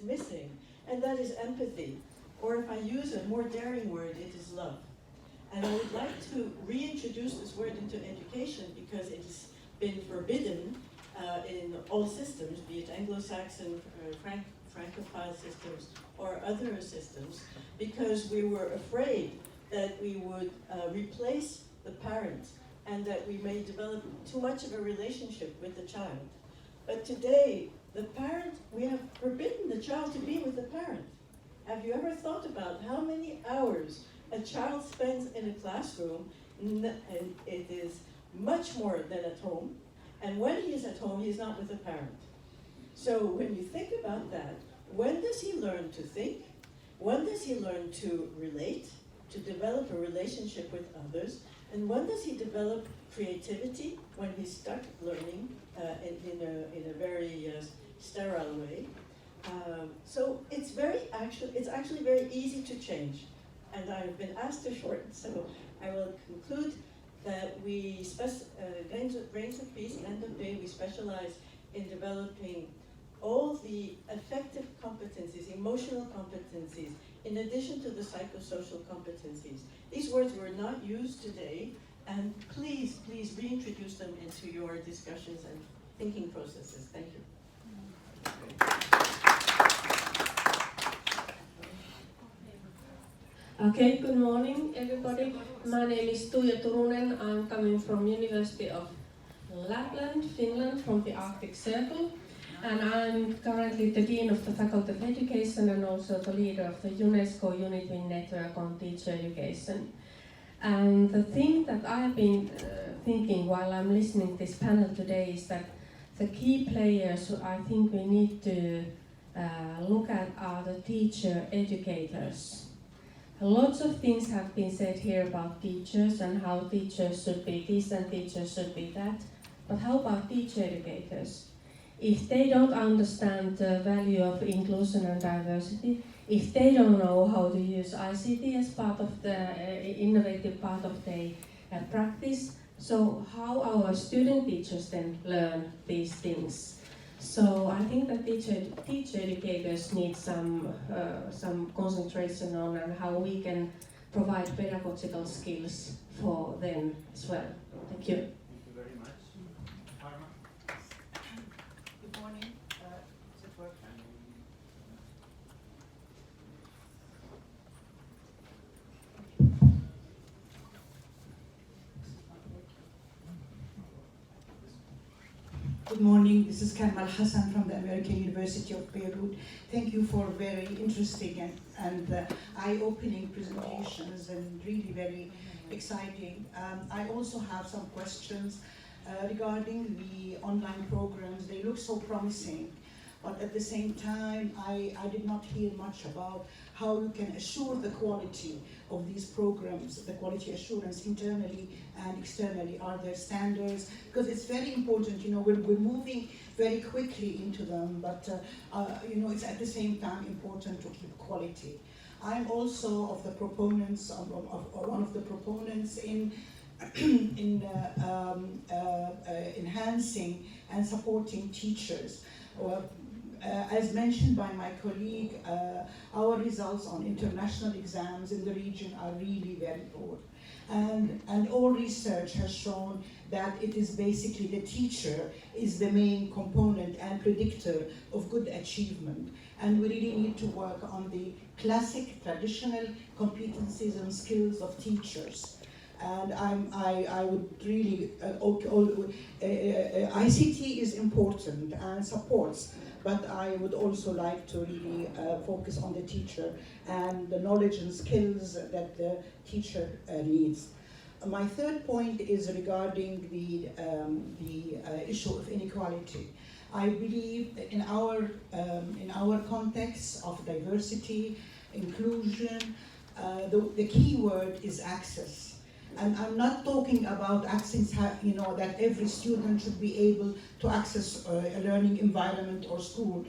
missing, and that is empathy. Or if I use a more daring word, it is love. And I would like to reintroduce this word into education because it has been forbidden in all systems, be it Anglo-Saxon, Francophile systems, or other systems, because we were afraid that we would replace the parent and that we may develop too much of a relationship with the child. But today, the parent, we have forbidden the child to be with the parent. Have you ever thought about how many hours a child spends in a classroom? And it is much more than at home. And when he is at home, he is not with a parent. So when you think about that, when does he learn to think? When does he learn to relate, to develop a relationship with others? And when does he develop creativity? When he's stuck learning in a very sterile way. So it's actually very easy to change. And I've been asked to shorten, so I will conclude that we, Grains of Peace, Land of Day, we specialize in developing all the affective competencies, emotional competencies, in addition to the psychosocial competencies. These words were not used today, and please reintroduce them into your discussions and thinking processes. Thank you. Okay, good morning everybody. My name is Tuija Turunen. I'm coming from University of Lapland, Finland, from the Arctic Circle. And I'm currently the Dean of the Faculty of Education and also the leader of the UNESCO Unitwin Network on Teacher Education. And the thing that I've been thinking while I'm listening to this panel today is that the key players who I think we need to look at are the teacher educators. Lots of things have been said here about teachers and how teachers should be this and teachers should be that. But how about teacher educators? If they don't understand the value of inclusion and diversity, if they don't know how to use ICT as part of the innovative part of their practice, so how our student teachers then learn these things? So I think that teacher educators need some concentration on and how we can provide pedagogical skills for them as well. Thank you. Thank you very much. Parma? Good morning. Does it work? Good morning. This is Karmal Hassan from the American University of Beirut. Thank you for very interesting and eye-opening presentations and really very exciting. I also have some questions regarding the online programs. They look so promising, but at the same time, I did not hear much about how you can assure the quality of these programs, the quality assurance internally and externally. Are there standards? Because it's very important, we're moving very quickly into them, but it's at the same time important to keep quality. I'm also of the proponents, one of the proponents in enhancing and supporting teachers. As mentioned by my colleague, our results on international exams in the region are really very poor. And all research has shown that it is basically the teacher is the main component and predictor of good achievement. And we really need to work on the classic, traditional competencies and skills of teachers. And I would really, ICT is important and supports, but I would also like to really focus on the teacher and the knowledge and skills that the teacher needs. My third point is regarding the issue of inequality. I believe in our context of diversity, inclusion, the key word is access. And I'm not talking about access, that every student should be able to access a learning environment or school.